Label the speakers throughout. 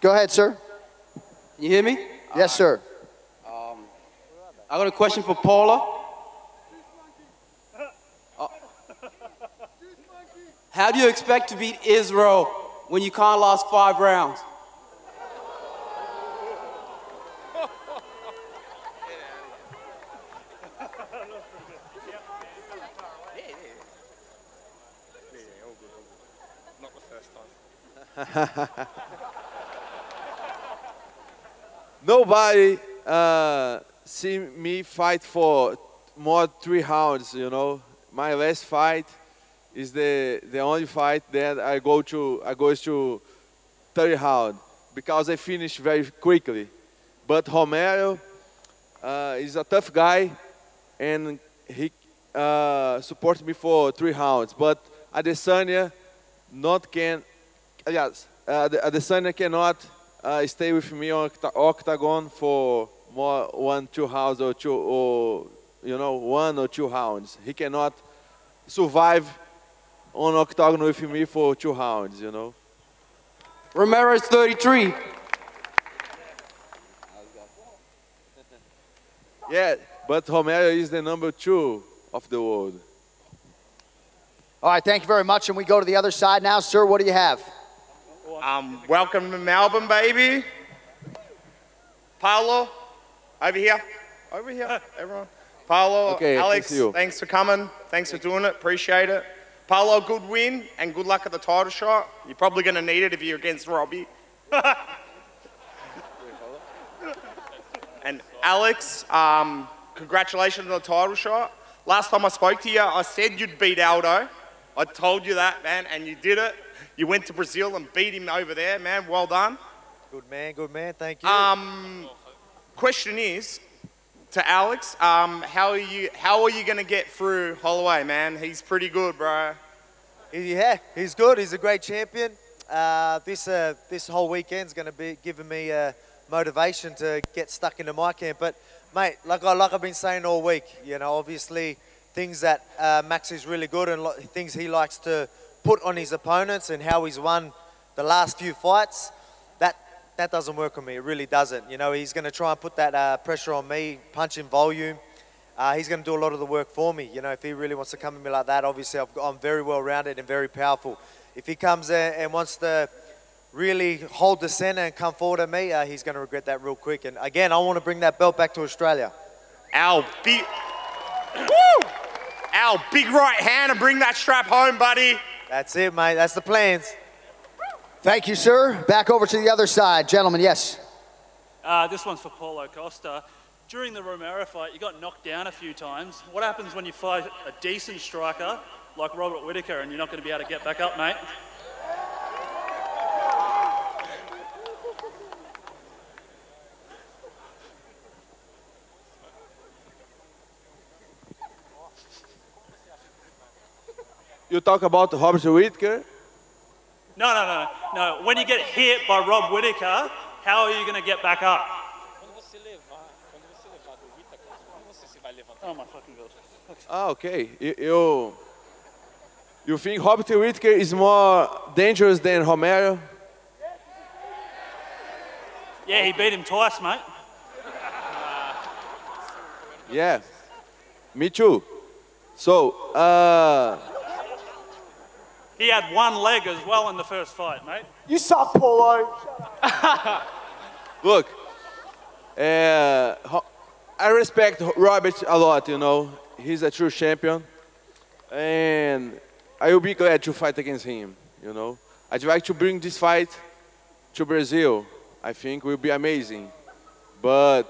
Speaker 1: Go ahead, sir.
Speaker 2: Can you hear me?
Speaker 1: Yes, sir.
Speaker 2: I got a question for Paula. How do you expect to beat Israel when you can't last 5 rounds?
Speaker 3: Not the first time.
Speaker 4: Nobody see me fight for more 3 rounds, you know. My last fight is the only fight that I go to 30 round because I finish very quickly. But Romero is a tough guy and he supports me for 3 rounds. But Adesanya Adesanya cannot stay with me on octagon for more 1-2 rounds or 1 or 2 rounds. He cannot survive on octagon with me for 2 rounds, you know.
Speaker 2: Romero's 33.
Speaker 4: Yeah, but Romero is the number 2 of the world.
Speaker 1: All right, thank you very much. And we go to the other side now. Sir, what do you have?
Speaker 3: Welcome to Melbourne, baby. Paolo, over here. Over here, everyone. Paolo,
Speaker 4: okay,
Speaker 3: Alex, thanks for coming. Thanks for doing it. Appreciate it. Paolo, good win and good luck at the title shot. You're probably going to need it if you're against Robbie. And Alex, congratulations on the title shot. Last time I spoke to you, I said you'd beat Aldo. I told you that, man, and you did it. You went to Brazil and beat him over there, man. Well done.
Speaker 5: Good man, thank you.
Speaker 3: Question is, to Alex, how are you going to get through Holloway, man? He's pretty good, bro.
Speaker 5: Yeah, he's good. He's a great champion. This whole weekend's going to be giving me motivation to get stuck into my camp. But mate, like I've been saying all week, you know, obviously things that Max is really good and things he likes to put on his opponents and how he's won the last few fights. That doesn't work on me. It really doesn't. You know, he's going to try and put that pressure on me, punch in volume. He's going to do a lot of the work for me. You know, if he really wants to come at me like that, obviously I'm very well rounded and very powerful. If he comes and wants to really hold the center and come forward at me, he's going to regret that real quick. And again, I want to bring that belt back to Australia.
Speaker 3: Our big right hand and bring that strap home, buddy.
Speaker 5: That's it, mate. That's the plans.
Speaker 1: Thank you, sir. Back over to the other side. Gentlemen, yes.
Speaker 6: This one's for Paulo Costa. During the Romero fight, you got knocked down a few times. What happens when you fight a decent striker like Robert Whittaker and you're not going to be able to get back up, mate?
Speaker 4: You talk about Robert Whittaker?
Speaker 6: No. When you get hit by Rob Whittaker, how are you going to get back up? Oh my fucking god.
Speaker 4: Ah, okay. You think Robert Whittaker is more dangerous than Romero?
Speaker 6: Yeah, he beat him twice, mate.
Speaker 4: Yeah, me too. So,
Speaker 6: He had one leg as well in the first fight, mate.
Speaker 7: You suck, Paulo.
Speaker 4: look, I respect Robert a lot, you know. He's a true champion. And I will be glad to fight against him, you know. I'd like to bring this fight to Brazil. I think it will be amazing. But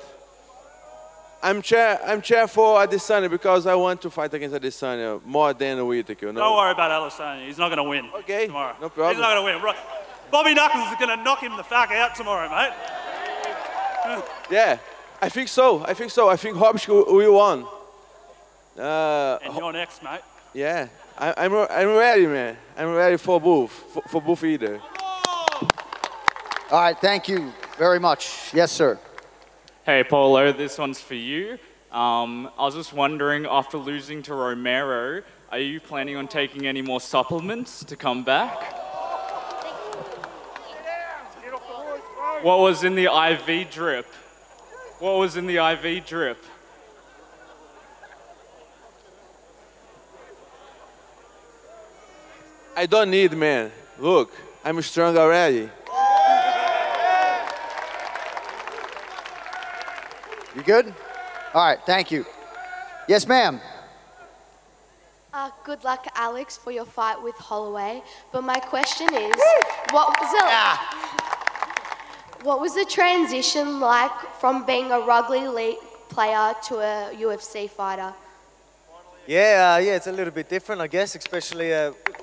Speaker 4: I'm cheer for Adesanya because I want to fight against Adesanya more than Whittaker, you know.
Speaker 6: Don't worry about Adesanya. He's not going to win tomorrow.
Speaker 4: No problem.
Speaker 6: He's not going to win. Bobby Knuckles is going to knock him the fuck out tomorrow, mate.
Speaker 4: Yeah, I think so. I think Hobbs will win.
Speaker 6: And you're next, mate.
Speaker 4: Yeah, I'm ready, man. I'm ready for both, for both either.
Speaker 1: All right, thank you very much. Yes, sir.
Speaker 8: Hey, Paulo, this one's for you. I was just wondering, after losing to Romero, are you planning on taking any more supplements to come back? What was in the IV drip? What was in the IV drip?
Speaker 4: I don't need, man. Look, I'm strong already.
Speaker 1: You good? All right, thank you. Yes, ma'am.
Speaker 7: Good luck, Alex, for your fight with Holloway. But my question is, what was the transition like from being a rugby league player to a UFC fighter?
Speaker 5: Yeah, it's a little bit different, I guess, especially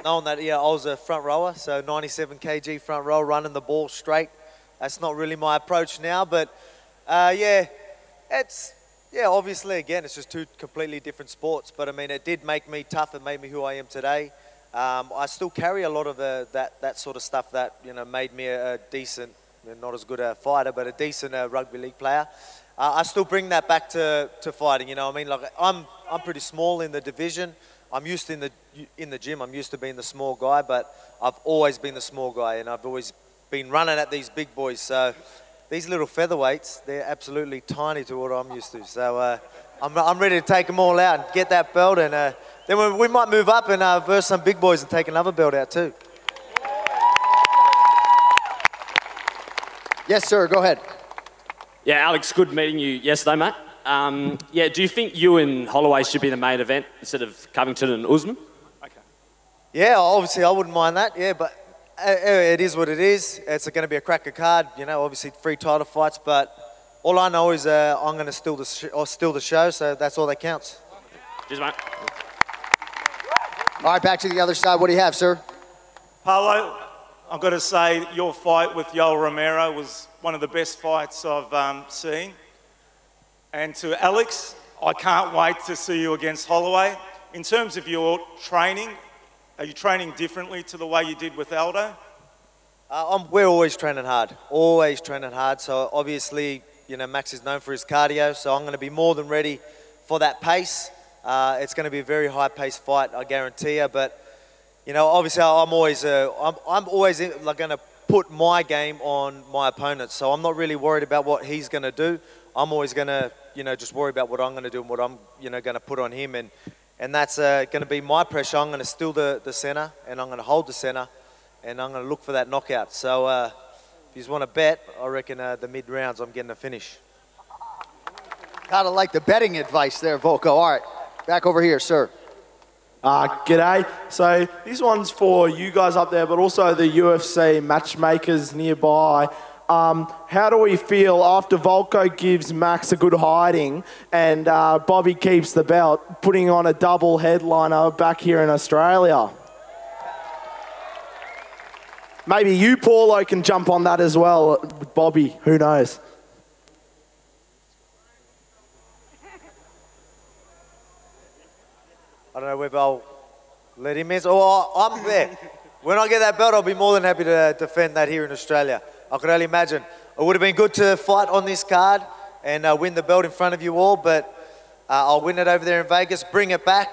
Speaker 5: knowing that I was a front rower, so 97 kg front row, running the ball straight. That's not really my approach now, but obviously, again, it's just two completely different sports. But I mean, it did make me tough. It made me who I am today. I still carry a lot of that sort of stuff that made me a decent, not as good a fighter, but a decent rugby league player. I still bring that back to fighting. You know what I mean? Like I'm pretty small in the division. I'm used to in the gym. I'm used to being the small guy, but I've always been the small guy, and I've always been running at these big boys. So these little featherweights, they're absolutely tiny to what I'm used to. So I'm ready to take them all out and get that belt, and then we might move up and verse some big boys and take another belt out too.
Speaker 1: Yes, sir, go ahead.
Speaker 9: Yeah, Alex, good meeting you yesterday, mate. Do you think you and Holloway should be the main event instead of Covington and Usman?
Speaker 6: Okay.
Speaker 5: Yeah, obviously I wouldn't mind that, but it is what it is. It's going to be a cracker card, obviously 3 title fights, but all I know is I'm going to steal the show, so that's all that counts.
Speaker 9: Cheers, mate.
Speaker 1: All right, back to the other side. What do you have, sir?
Speaker 10: Paulo, I've got to say your fight with Yoel Romero was one of the best fights I've seen. And to Alex, I can't wait to see you against Holloway. In terms of your training, are you training differently to the way you did with Aldo?
Speaker 5: We're always training hard. So obviously, Max is known for his cardio, so I'm going to be more than ready for that pace. It's going to be a very high-paced fight, I guarantee you. But obviously, I'm always going to put my game on my opponent. So I'm not really worried about what he's going to do. I'm always going to, just worry about what I'm going to do and what I'm, going to put on him. And that's going to be my pressure. I'm going to steal the center, and I'm going to hold the center, and I'm going to look for that knockout. So if you want to bet, I reckon the mid-rounds I'm getting a finish.
Speaker 1: Kind of like the betting advice there, Volko. All right, back over here, sir.
Speaker 11: G'day. So this one's for you guys up there, but also the UFC matchmakers nearby. How do we feel after Volko gives Max a good hiding and Bobby keeps the belt, putting on a double headliner back here in Australia? Maybe you, Paulo, can jump on that as well, Bobby. Who knows?
Speaker 5: I don't know whether I'll let him in. I'm there. When I get that belt, I'll be more than happy to defend that here in Australia. I could only imagine. It would have been good to fight on this card and win the belt in front of you all, but I'll win it over there in Vegas, bring it back,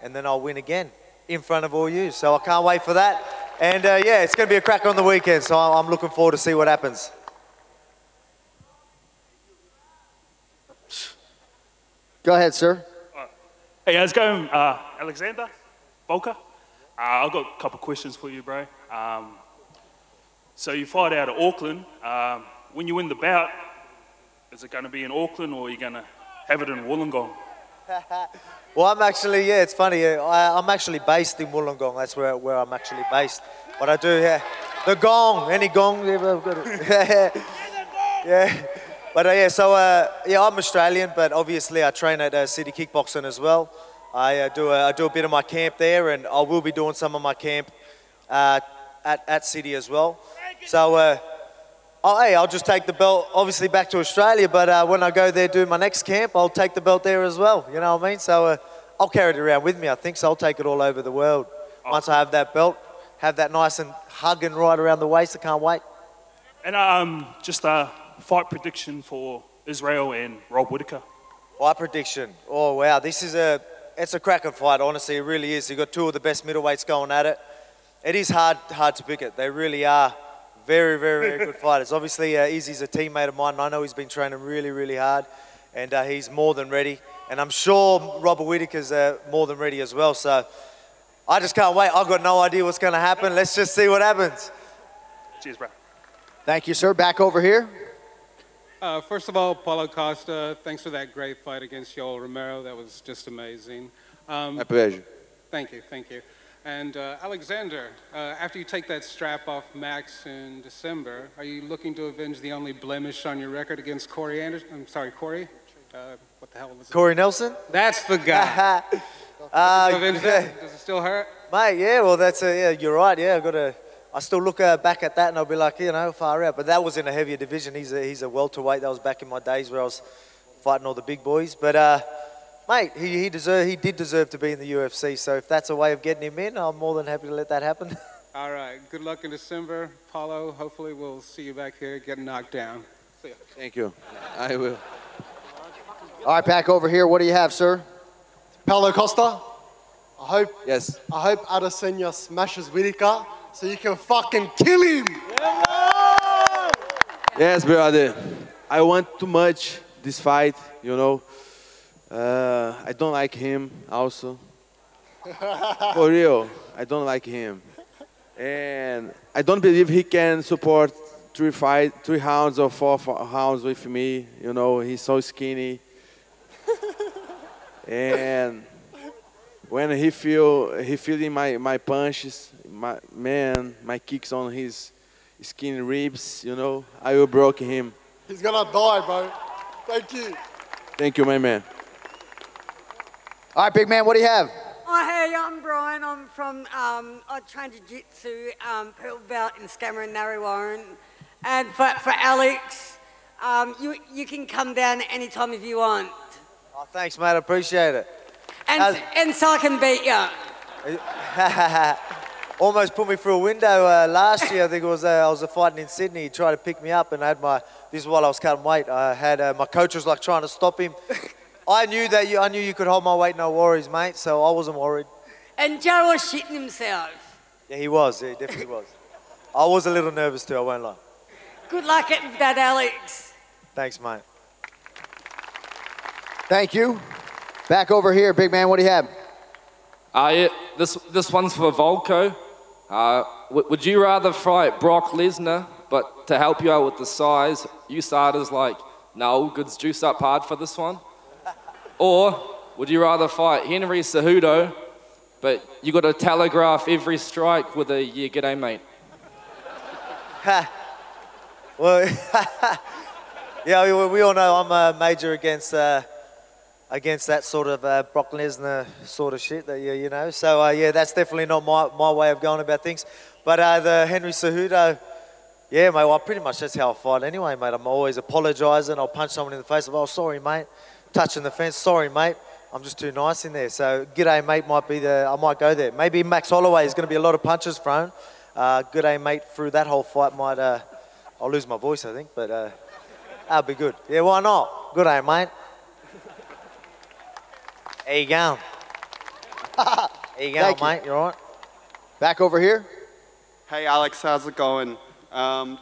Speaker 5: and then I'll win again in front of all you. So I can't wait for that. And it's going to be a crack on the weekend, so I'm looking forward to see what happens.
Speaker 1: Go ahead, sir.
Speaker 6: Hey, how's it going, Alexander? Volker? I've got a couple questions for you, bro. So you fight out of Auckland. When you win the bout, is it going to be in Auckland or are you going to have it in Wollongong?
Speaker 5: Well, I'm actually, it's funny. I'm actually based in Wollongong. That's where I'm actually based. But I do, the gong. Any gong? Yeah. But I'm Australian, but obviously I train at City Kickboxing as well. I do a bit of my camp there, and I will be doing some of my camp at City as well. So, I'll just take the belt, obviously, back to Australia, but when I go there do my next camp, I'll take the belt there as well, you know what I mean? So, I'll carry it around with me, I think, so I'll take it all over the world. Once I have that belt, have that nice and hugging right around the waist, I can't wait.
Speaker 6: And just a fight prediction for Israel and Rob Whittaker.
Speaker 5: Fight prediction, oh wow, it's a cracking fight, honestly, it really is. You've got two of the best middleweights going at it. It is hard to pick it. They really are Very, very, very good fighters. Obviously, Izzy's a teammate of mine, and I know he's been training really, really hard, and he's more than ready. And I'm sure Robert Whittaker's more than ready as well. So I just can't wait. I've got no idea what's going to happen. Let's just see what happens.
Speaker 6: Cheers, bro.
Speaker 1: Thank you, sir. Back over here.
Speaker 12: First of all, Paulo Costa, thanks for that great fight against Yoel Romero. That was just amazing.
Speaker 4: My pleasure.
Speaker 12: Thank you, thank you. And Alexander, after you take that strap off Max in December, are you looking to avenge the only blemish on your record against Corey Anderson? I'm sorry, Corey? What the hell was it?
Speaker 5: Corey Nelson?
Speaker 12: That's the guy. Avenge that? Does it still hurt?
Speaker 5: Mate, yeah, well, yeah, you're right, yeah. I still look back at that and I'll be like, far out. But that was in a heavier division. He's a welterweight. That was back in my days where I was fighting all the big boys. But, mate, he did deserve to be in the UFC. So if that's a way of getting him in, I'm more than happy to let that happen.
Speaker 12: All right. Good luck in December, Paulo. Hopefully we'll see you back here getting knocked down. See ya.
Speaker 4: Thank you. I will.
Speaker 1: All right, back over here. What do you have, sir?
Speaker 13: Paulo Costa. I
Speaker 4: Yes.
Speaker 13: hope Adesanya smashes Whittaker so you can fucking kill him.
Speaker 4: Yes, brother. I want too much this fight, I don't like him also. For real, I don't like him. And I don't believe he can support 3 rounds or 4 rounds with me. He's so skinny. And when he feeling my punches, my kicks on his skinny ribs, I will break him.
Speaker 13: He's gonna die, bro. Thank you.
Speaker 4: Thank you, my man.
Speaker 1: All right, big man, what do you have?
Speaker 14: Oh, hey, I'm Brian. I'm from, I train jiu-jitsu, purple belt in Scammer and Narre And for Alex, you can come down anytime if you want.
Speaker 5: Oh, thanks, mate. I appreciate it.
Speaker 14: And so I can beat you.
Speaker 5: Almost put me through a window last year. I think it was I was fighting in Sydney. He tried to pick me up, and I had this is while I was cutting weight. I had my coach was like trying to stop him. I knew you could hold my weight, no worries, mate. So I wasn't worried.
Speaker 14: And Joe was shitting himself.
Speaker 5: Yeah, he was. Yeah, he definitely was. I was a little nervous too. I won't lie.
Speaker 14: Good luck at that, Alex.
Speaker 5: Thanks, mate.
Speaker 1: Thank you. Back over here, big man, what do you have?
Speaker 15: Yeah, this one's for Volko. Would you rather fight Brock Lesnar, but to help you out with the size, USADA's like, no, goods juice up hard for this one? Or would you rather fight Henry Cejudo, but you got to telegraph every strike with a, yeah, g'day, mate?
Speaker 5: Well, yeah, we all know I'm a major against that sort of Brock Lesnar sort of shit. So yeah, that's definitely not my way of going about things. But the Henry Cejudo, yeah, mate. Well, pretty much that's how I fight anyway, mate. I'm always apologising. I'll punch someone in the face. Oh, sorry, mate. Touching the fence. Sorry, mate. I'm just too nice in there. So g'day, mate might be I might go there. Maybe Max Holloway is going to be a lot of punches thrown. G'day, mate. Through that whole fight, I'll lose my voice, I think, but that'll be good. Yeah, why not? G'day, mate. There you go. There you go, mate. You all right?
Speaker 1: Back over here.
Speaker 16: Hey, Alex, how's it going?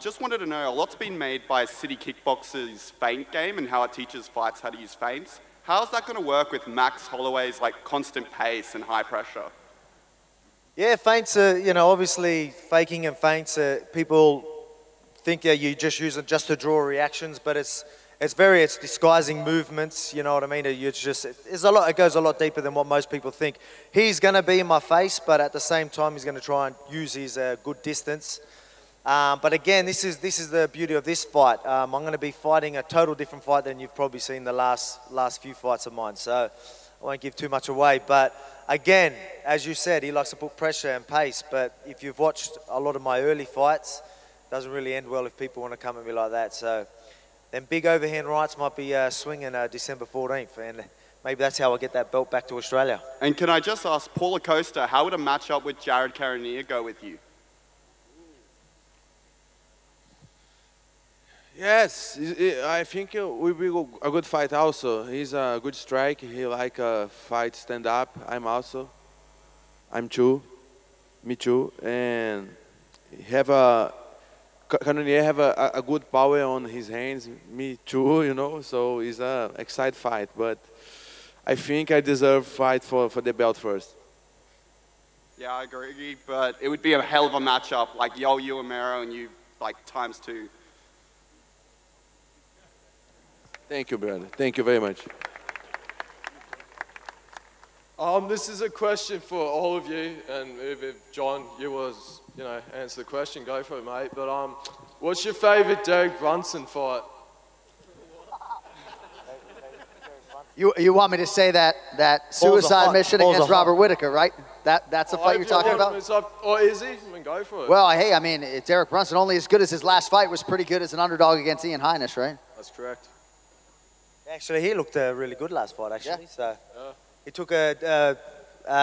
Speaker 16: Just wanted to know, a lot's been made by City Kickboxer's feint game and how it teaches fights how to use feints. How's that going to work with Max Holloway's constant pace and high pressure?
Speaker 5: Yeah, feints are, obviously faking and feints, people think that you just use it just to draw reactions, but it's disguising movements, you know what I mean? It goes a lot deeper than what most people think. He's going to be in my face, but at the same time, he's going to try and use his good distance. But again, this is the beauty of this fight. I'm going to be fighting a total different fight than you've probably seen the last few fights of mine, so I won't give too much away. But again, as you said, he likes to put pressure and pace, but if you've watched a lot of my early fights, it doesn't really end well if people want to come at me like that. So then big overhand rights might be swinging December 14th, and maybe that's how I get that belt back to Australia.
Speaker 16: And can I just ask, Paulo Costa, how would a matchup with Jared Cannonier go with you?
Speaker 4: Yes, I think it will be a good fight also. He's a good strike. He like a fight stand up. I'm too. Me too. And have a Cannonier have a good power on his hands. Me too, you know. So it's a exciting fight. But I think I deserve fight for the belt first.
Speaker 16: Yeah, I agree, but it would be a hell of a matchup, like Yoel Romero and you, like ×2.
Speaker 4: Thank you, brother. Thank you very much.
Speaker 17: This is a question for all of you, and if John, you was, answer the question, go for it, mate. But what's your favourite Derek Brunson fight?
Speaker 1: You want me to say that suicide mission against Robert Whittaker, right? That's the fight you're talking about?
Speaker 17: Or is he? I mean, go for it.
Speaker 1: Well, hey, I mean, Derek Brunson, only as good as his last fight, was pretty good as an underdog against Ian Heinisch, right?
Speaker 17: That's correct.
Speaker 5: Actually, he looked really good last fight, actually.
Speaker 1: Yeah.
Speaker 5: So he took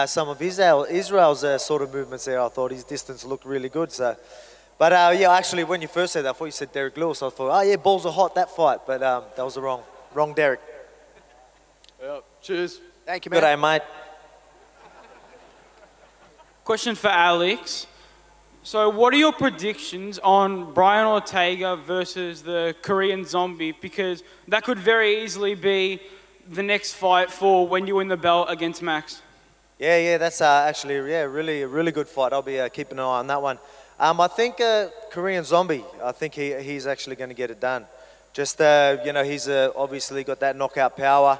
Speaker 5: some of Israel's sort of movements there. I thought his distance looked really good. So, but yeah, actually, when you first said that, I thought you said Derek Lewis. I thought, oh yeah, balls are hot, that fight. But that was the wrong Derek.
Speaker 17: Yeah. Cheers.
Speaker 1: Thank you, man.
Speaker 5: Good day, mate.
Speaker 18: Question for Alex. So what are your predictions on Brian Ortega versus the Korean Zombie? Because that could very easily be the next fight for when you win the belt against Max.
Speaker 5: Yeah, that's actually, really good fight. I'll be keeping an eye on that one. I think Korean Zombie, I think he's actually going to get it done. Just, he's obviously got that knockout power.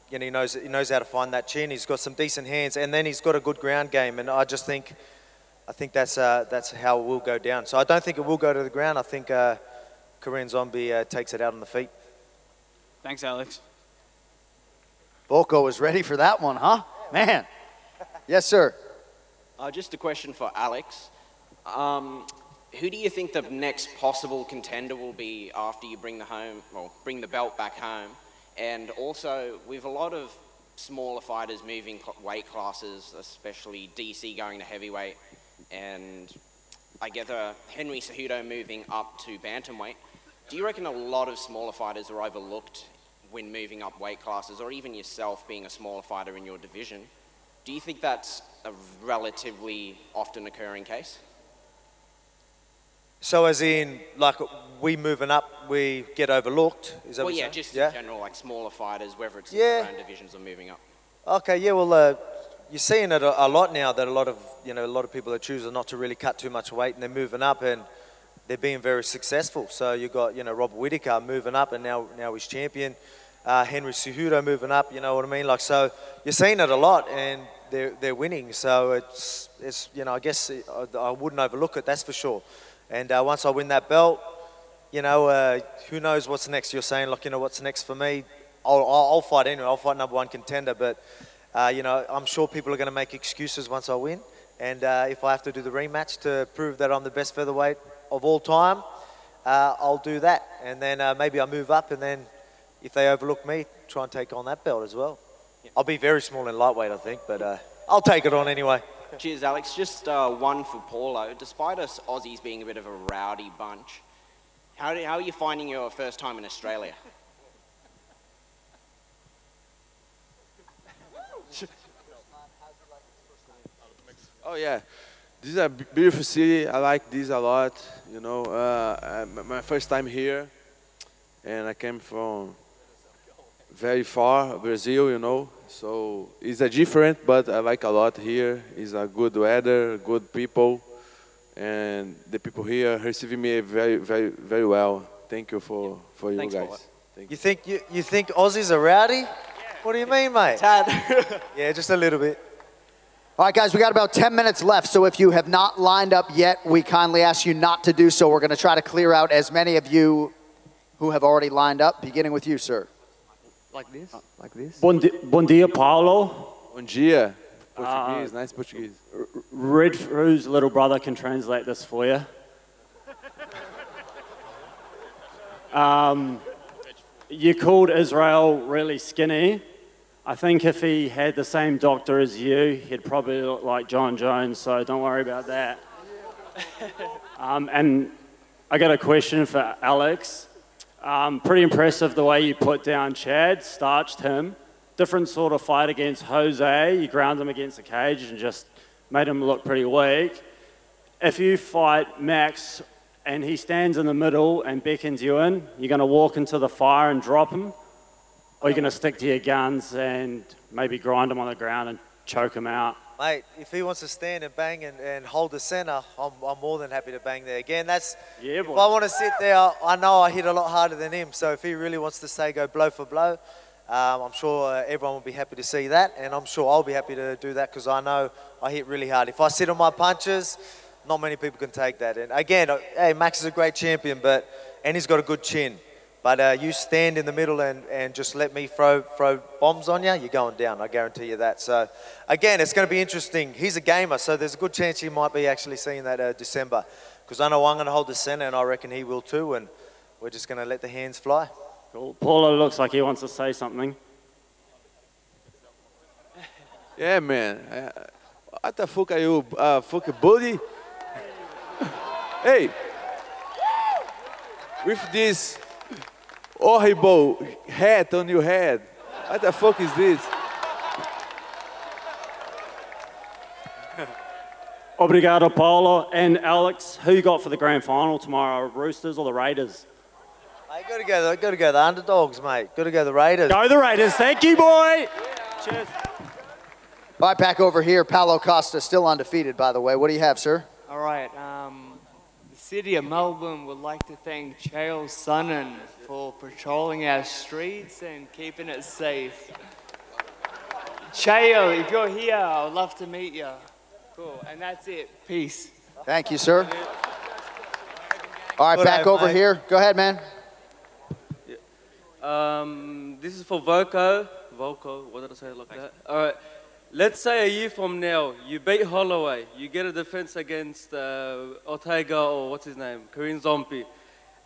Speaker 5: He knows how to find that chin. He's got some decent hands, and then he's got a good ground game. And I think that's how it will go down. So I don't think it will go to the ground. I think Korean Zombie takes it out on the feet.
Speaker 18: Thanks, Alex.
Speaker 1: Volko was ready for that one, huh? Man. Yes, sir.
Speaker 19: Just a question for Alex. Who do you think the next possible contender will be after you bring the belt back home? And also, with a lot of smaller fighters moving weight classes, especially DC going to heavyweight, and I get Henry Cejudo moving up to bantamweight, do you reckon a lot of smaller fighters are overlooked when moving up weight classes, or even yourself being a smaller fighter in your division? Do you think that's a relatively often occurring case?
Speaker 5: So as in, like, we moving up, we get overlooked? Is that
Speaker 19: Well,
Speaker 5: what
Speaker 19: yeah,
Speaker 5: you're
Speaker 19: just
Speaker 5: saying?
Speaker 19: in general, like smaller fighters, whether it's in
Speaker 5: Yeah.
Speaker 19: their own divisions or moving up.
Speaker 5: Okay, yeah, well, you're seeing it a lot now that a lot of people are choosing not to really cut too much weight, and they're moving up and they're being very successful. So you got, Robert Whittaker moving up, and now he's champion. Henry Cejudo moving up, you know what I mean? Like, so you're seeing it a lot, and they're winning. So it's I guess I wouldn't overlook it, that's for sure. And once I win that belt, who knows what's next? You're saying, like, what's next for me? I'll fight anyway. I'll fight number one contender. But, I'm sure people are going to make excuses once I win. And if I have to do the rematch to prove that I'm the best featherweight of all time, I'll do that. And then maybe I move up, and then if they overlook me, try and take on that belt as well. I'll be very small in lightweight, I think, but I'll take it on anyway.
Speaker 19: Cheers, Alex. Just one for Paulo. Despite us Aussies being a bit of a rowdy bunch, how are you finding your first time in Australia?
Speaker 4: Oh yeah, this is a beautiful city. I like this a lot. My first time here, and I came from very far, Brazil. So it's a different, but I like a lot here. It's a good weather, good people, and the people here receiving me very, very, very well. Thank you for you
Speaker 5: Thanks,
Speaker 4: guys.
Speaker 5: Paula.
Speaker 4: Thank
Speaker 5: You think Aussies are rowdy? What do you mean, mate? Yeah, just a little bit.
Speaker 1: All right, guys, we got about 10 minutes left, so if you have not lined up yet, we kindly ask you not to do so. We're going to try to clear out as many of you who have already lined up, beginning with you, sir.
Speaker 20: Like this? Like this?
Speaker 21: Bom dia, Paulo.
Speaker 4: Bom dia. Portuguese, nice Portuguese.
Speaker 21: Red Fru's little brother can translate this for you. You called Israel really skinny. I think if he had the same doctor as you, he'd probably look like John Jones, so don't worry about that. And I got a question for Alex. Pretty impressive the way you put down Chad, starched him. Different sort of fight against Jose. You ground him against the cage and just made him look pretty weak. if you fight Max and he stands in the middle and beckons you in, you're going to walk into the fire and drop him? Or you're going to stick to your guns and maybe grind him on the ground and choke him out?
Speaker 5: Mate, if he wants to stand and bang and hold the center, I'm more than happy to bang there. Again, if I want to sit there, I know I hit a lot harder than him. So if he really wants to say go blow for blow, I'm sure everyone will be happy to see that. And I'm sure I'll be happy to do that because I know I hit really hard. If I sit on my punches, not many people can take that. And again, hey, Max is a great champion, and he's got a good chin. But you stand in the middle and just let me throw bombs on you, you're going down, I guarantee you that. So, again, it's going to be interesting. He's a gamer, so there's a good chance he might be actually seeing that December. Because I know I'm going to hold the center, and I reckon he will too, and we're just going to let the hands fly.
Speaker 21: Cool. Paulo looks like he wants to say something.
Speaker 4: Yeah, man. What the fuck are you, fucking buddy? Hey, with this horrible hat on your head, what the fuck is this?
Speaker 21: Obrigado, Paulo. And Alex, who you got for the grand final tomorrow, Roosters or the Raiders?
Speaker 5: Hey, got to go the underdogs, mate. Got to go the Raiders.
Speaker 21: Go the Raiders. Thank you, boy. Cheers.
Speaker 1: All right, back over here. Paulo Costa, still undefeated, by the way. What do you have, sir?
Speaker 2: All right. The City of Melbourne would like to thank Chael Sonnen for patrolling our streets and keeping it safe. Chael, if you're here, I would love to meet you. Cool. And that's it. Peace.
Speaker 1: Thank you, sir. All right, back over here. Go ahead, man.
Speaker 22: This is for Volko. Volko, what did I say like that? All right. Let's say a year from now, you beat Holloway, you get a defense against Ortega or what's his name, Korean Zombie,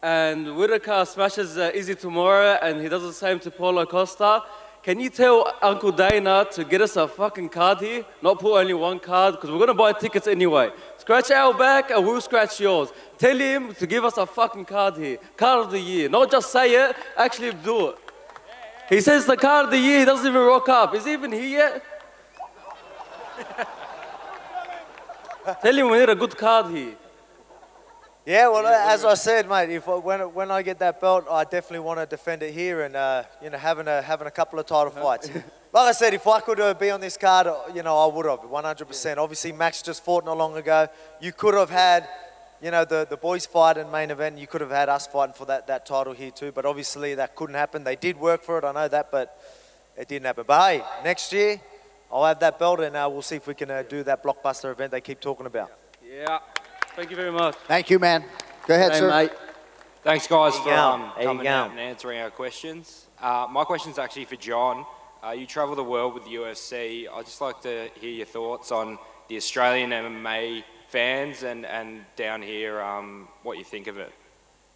Speaker 22: and Whitaker smashes Izzy tomorrow and he does the same to Paulo Costa. Can you tell Uncle Dana to get us a fucking card here? Not put only one card, because we're going to buy tickets anyway. Scratch our back and we'll scratch yours. Tell him to give us a fucking card here. Card of the year. Not just say it, actually do it. He says the card of the year, he doesn't even rock up. Is he even here yet? Tell him we need a good card here.
Speaker 5: Yeah, well, as I said, mate, when I get that belt, I definitely want to defend it here and having a couple of title fights. Like I said, if I could be on this card, I would have 100%. Obviously, Max just fought not long ago. You could have had, the boys fight in main event. You could have had us fighting for that title here too. But obviously, that couldn't happen. They did work for it, I know that, but it didn't happen. But hey, next year, I'll have that belt and we'll see if we can do that blockbuster event they keep talking about.
Speaker 22: Yeah. Thank you very much.
Speaker 1: Thank you, man. Go ahead, sir.
Speaker 22: Mate.
Speaker 23: Thanks, guys, for
Speaker 5: There
Speaker 23: coming
Speaker 5: you
Speaker 23: out
Speaker 5: go.
Speaker 23: and answering our questions. My question's actually for John. You travel the world with the UFC. I'd just like to hear your thoughts on the Australian MMA fans and down here, what you think of it.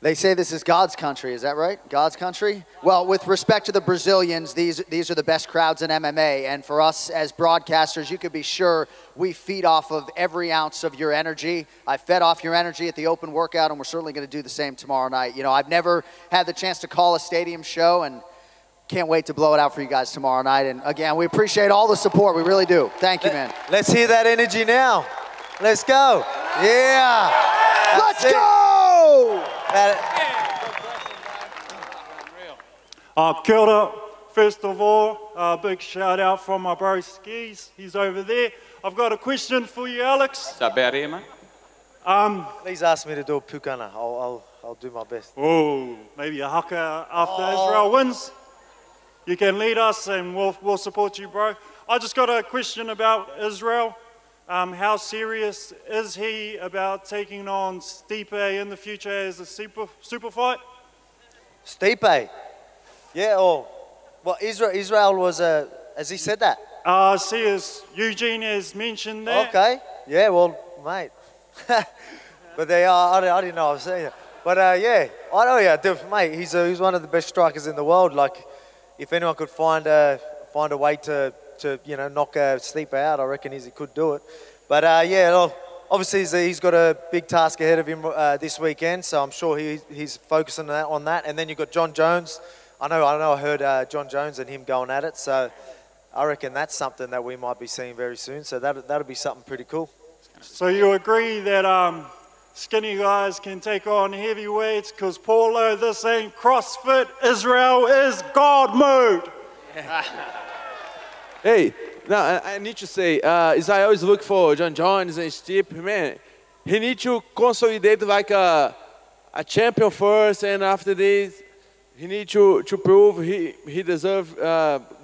Speaker 1: They say this is God's country, is that right? God's country? Well, with respect to the Brazilians, these are the best crowds in MMA, and for us as broadcasters, you could be sure we feed off of every ounce of your energy. I fed off your energy at the open workout, and we're certainly going to do the same tomorrow night. I've never had the chance to call a stadium show, and can't wait to blow it out for you guys tomorrow night. And again, we appreciate all the support. We really do. Thank you, man.
Speaker 5: Let's hear that energy now. Let's go. Yeah.
Speaker 1: Let's go!
Speaker 24: Kia ora. First of all, a big shout out from my bro Skis. He's over there. I've got a question for you, Alex.
Speaker 23: Is that about here, mate?
Speaker 5: Please ask me to do a pukana. I'll do my best.
Speaker 24: Oh, maybe a haka after Israel wins. You can lead us and we'll support you, bro. I just got a question about Israel. How serious is he about taking on Stipe in the future as a super fight?
Speaker 5: Stipe? Yeah, well, Israel was, has he said that?
Speaker 24: See, as Eugene has mentioned there.
Speaker 5: Okay, yeah, well, mate. But they are, I didn't know I was saying it. But yeah, I know, yeah, mate, he's one of the best strikers in the world. Like, if anyone could find a way to knock Stipe out, I reckon he could do it. But yeah, well, obviously he's got a big task ahead of him this weekend, so I'm sure he's focusing on that. And then you've got John Jones. I heard John Jones and him going at it, so I reckon that's something that we might be seeing very soon. So that'll be something pretty cool.
Speaker 24: So you agree that skinny guys can take on heavyweights? Because Paulo, this ain't CrossFit. Israel is God mode.
Speaker 4: Hey, now I need to say, is I always look for John Jones and Stipe, man. He needs to consolidate like a champion first, and after this, he needs to prove he deserves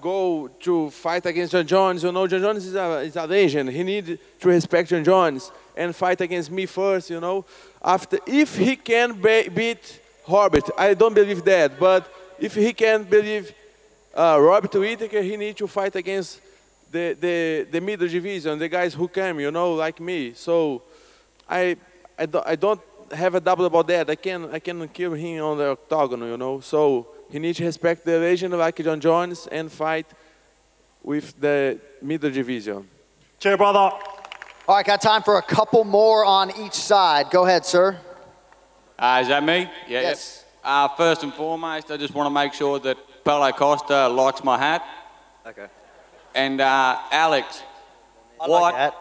Speaker 4: go to fight against John Jones. You know, John Jones is a legend. He needs to respect John Jones and fight against me first, you know. After, if he can beat Robert, I don't believe that, but if he can believe Robert Whittaker, he needs to fight against the middle division, the guys who came, you know, like me. So I don't have a doubt about that. I can kill him on the octagon, you know. So he needs to respect the legend like John Jones and fight with the middle division.
Speaker 24: Cheer, brother.
Speaker 1: All right, got time for a couple more on each side. Go ahead, sir.
Speaker 3: Is that me? Yeah.
Speaker 1: Yes.
Speaker 3: First and foremost, I just want to make sure that Paulo Costa likes my hat.
Speaker 22: Okay.
Speaker 3: And Alex,
Speaker 5: I like that.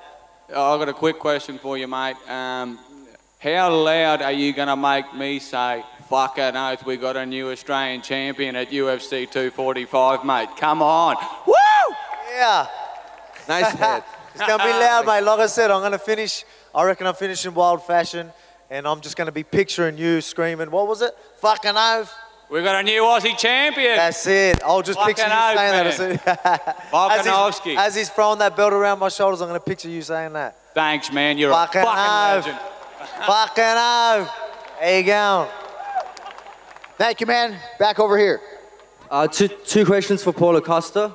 Speaker 3: I've got a quick question for you, mate. How loud are you going to make me say, fucking oath, we got a new Australian champion at UFC 245, mate? Come on. Woo!
Speaker 5: Yeah.
Speaker 4: Nice head.
Speaker 5: It's going to be loud, mate. Like I said, I'm going to finish. I reckon I'm finishing wild fashion, and I'm just going to be picturing you screaming, what was it? Fucking oath.
Speaker 3: We got a new Aussie champion.
Speaker 5: That's it. I'll just
Speaker 3: Fucking
Speaker 5: picture you
Speaker 3: oath,
Speaker 5: saying that.
Speaker 3: Volkanovski.
Speaker 5: As he's throwing that belt around my shoulders, I'm going to picture you saying that.
Speaker 3: Thanks, man. You're
Speaker 5: Fucking
Speaker 3: a fucking
Speaker 5: oath.
Speaker 3: legend.
Speaker 5: Fucking oath. There you go.
Speaker 1: Thank you, man. Back over here.
Speaker 22: Two questions for Paulo Costa.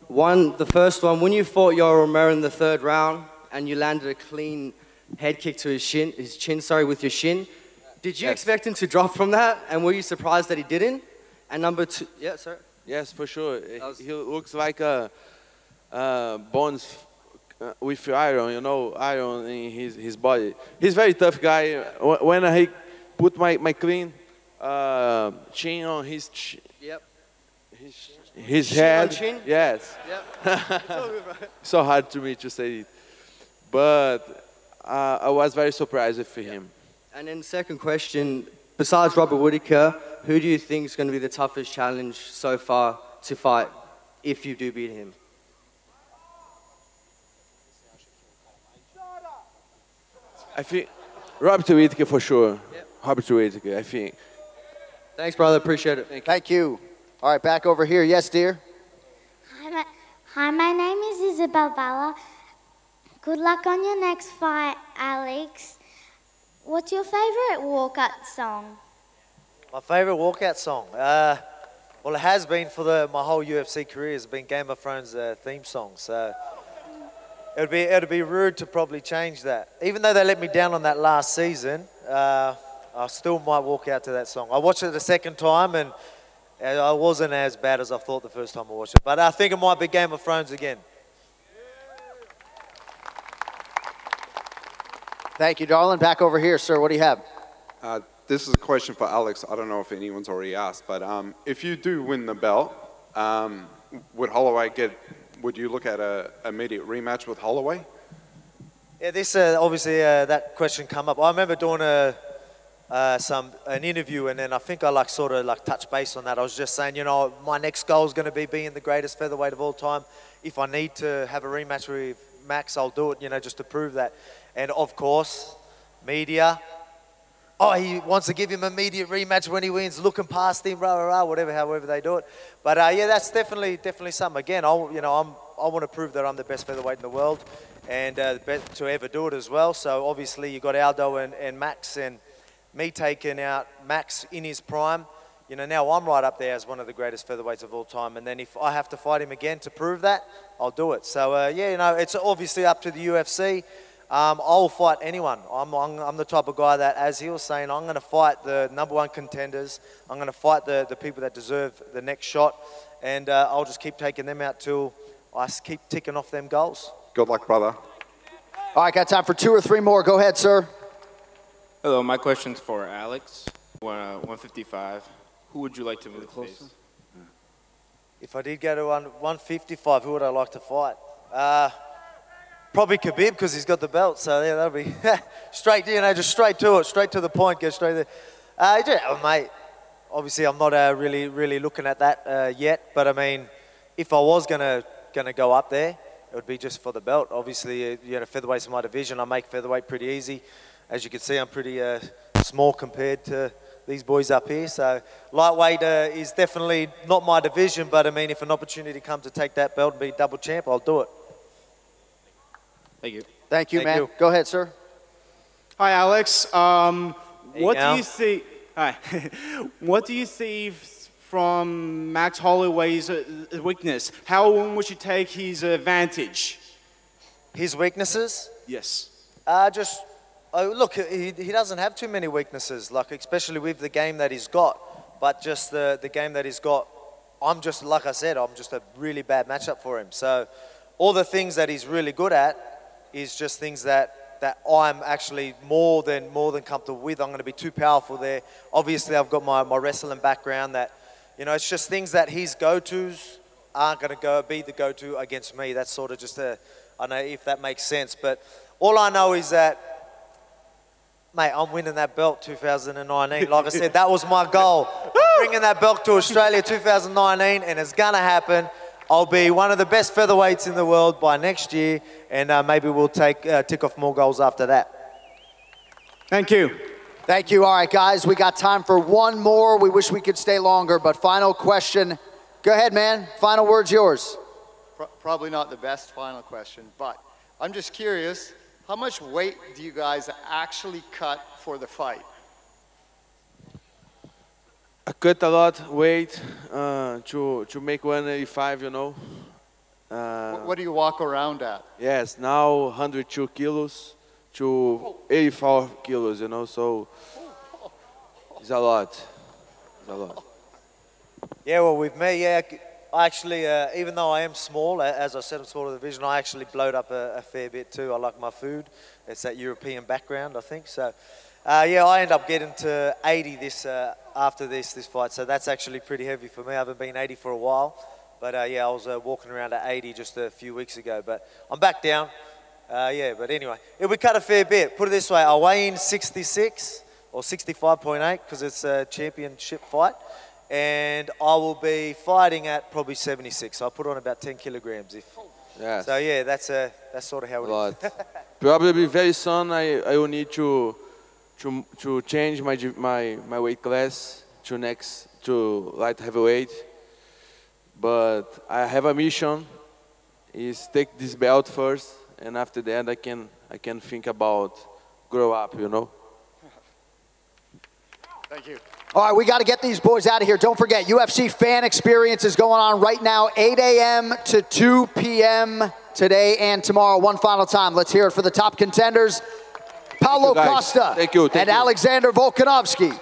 Speaker 22: The first one, when you fought Yoel Romero in the third round and you landed a clean head kick to his chin, with your shin, did you expect him to drop from that? And were you surprised that he didn't? And number two, yeah, sir.
Speaker 4: Yes, for sure. He looks like a bones with iron, you know, iron in his body. He's a very tough guy. When I put my clean chin on his
Speaker 22: Yep.
Speaker 4: his
Speaker 22: Chin
Speaker 4: head.
Speaker 22: on chin?
Speaker 4: Yes.
Speaker 22: Yep.
Speaker 4: So hard to me to say it, but I was very surprised with him.
Speaker 22: And then second question, besides Robert Whittaker, who do you think is going to be the toughest challenge so far to fight if you do beat him?
Speaker 4: I think Robert Whittaker for sure. Yep. Robert Whittaker, I think.
Speaker 22: Thanks, brother. Appreciate it.
Speaker 1: Thank you. All right, back over here. Yes, dear.
Speaker 7: Hi, my name is Isabel Bala. Good luck on your next fight, Alex. What's your favorite walkout song?
Speaker 5: My favorite walkout song? Well, it has been for my whole UFC career. It's been Game of Thrones theme song. So it'd be rude to probably change that. Even though they let me down on that last season, I still might walk out to that song. I watched it the second time, and I wasn't as bad as I thought the first time I watched it. But I think it might be Game of Thrones again.
Speaker 1: Thank you, darling. Back over here, sir. What do you have?
Speaker 8: This is a question for Alex. I don't know if anyone's already asked, but if you do win the belt, would Holloway would you look at an immediate rematch with Holloway?
Speaker 5: Yeah, this obviously that question come up. I remember doing an interview, and then I think I sort of touched base on that. I was just saying, you know, my next goal is going to be being the greatest featherweight of all time. If I need to have a rematch with Max, I'll do it, you know, just to prove that. And of course, media. Oh, he wants to give him an immediate rematch when he wins, looking past him, rah, rah, rah, whatever, however they do it. But yeah, that's definitely something. Again, I want to prove that I'm the best featherweight in the world, and the best to ever do it as well. So obviously you got Aldo and Max, and me taking out Max in his prime. You know, now I'm right up there as one of the greatest featherweights of all time. And then if I have to fight him again to prove that, I'll do it. So yeah, you know, it's obviously up to the UFC. I'll fight anyone. I'm the type of guy that, as he was saying, I'm going to fight the #1 contenders. I'm going to fight the people that deserve the next shot. And I'll just keep taking them out till I keep ticking off them goals.
Speaker 8: Good luck, brother.
Speaker 1: All right, got time for 2 or 3 more. Go ahead, sir.
Speaker 9: Hello, my question's for Alex. 155. Who would you like to move closer?
Speaker 5: If I did go to 155, who would I like to fight? Probably Khabib because he's got the belt. So yeah, that'll be straight, just straight to it, straight to the point, get straight there. Mate, obviously I'm not really looking at that yet. But I mean, if I was gonna go up there, it would be just for the belt. Obviously, featherweight's my division. I make featherweight pretty easy. As you can see, I'm pretty small compared to these boys up here. So lightweight is definitely not my division. But I mean, if an opportunity comes to take that belt and be double champ, I'll do it.
Speaker 19: Thank you.
Speaker 1: Thank you, man. Go ahead, sir.
Speaker 6: Hi, Alex. What
Speaker 5: Al.
Speaker 6: do you see? Hi. What do you see from Max Holloway's weakness? How would you take his advantage?
Speaker 5: His weaknesses?
Speaker 6: Yes.
Speaker 5: Look, he doesn't have too many weaknesses, like especially with the game that he's got. But just the game that he's got, like I said, I'm just a really bad matchup for him. So all the things that he's really good at is just things that I'm actually more than comfortable with. I'm going to be too powerful there. Obviously, I've got my wrestling background that, it's just things that his go-tos aren't going to be the go-to against me. That's sort of just I don't know if that makes sense. But all I know is that, mate, I'm winning that belt 2019. Like I said, that was my goal. Bringing that belt to Australia 2019, and it's going to happen. I'll be one of the best featherweights in the world by next year, and maybe we'll tick off more goals after that.
Speaker 6: Thank you.
Speaker 1: Thank you. All right, guys, we got time for one more. We wish we could stay longer, but final question. Go ahead, man. Final word's yours.
Speaker 10: Probably not the best final question, but I'm just curious, how much weight do you guys actually cut for the fight?
Speaker 4: I cut a lot weight to make 185,
Speaker 10: What do you walk around at?
Speaker 4: Yes, now 102 kilos to 84 kilos, so it's a lot. It's a lot.
Speaker 5: Yeah, well, with me, I actually, even though I am small, as I said, I'm small in the division, I actually blowed up a fair bit too. I like my food. It's that European background, I think. So, I end up getting to 80 after this fight. So that's actually pretty heavy for me. I haven't been 80 for a while. But, I was walking around at 80 just a few weeks ago. But I'm back down. But anyway, we cut a fair bit. Put it this way, I weigh in 66 or 65.8 because it's a championship fight. And I will be fighting at probably 76. So I put on about 10 kilograms.
Speaker 4: Yes.
Speaker 5: So yeah, that's sort of how it is.
Speaker 4: Probably very soon I will need to change my weight class to light heavyweight. But I have a mission: is take this belt first, and after that I can think about grow up.
Speaker 10: Thank you.
Speaker 1: All right, we got to get these boys out of here. Don't forget, UFC Fan Experience is going on right now, 8 a.m. to 2 p.m. today and tomorrow. One final time. Let's hear it for the top contenders, Paulo Costa and Alexander Volkanovski.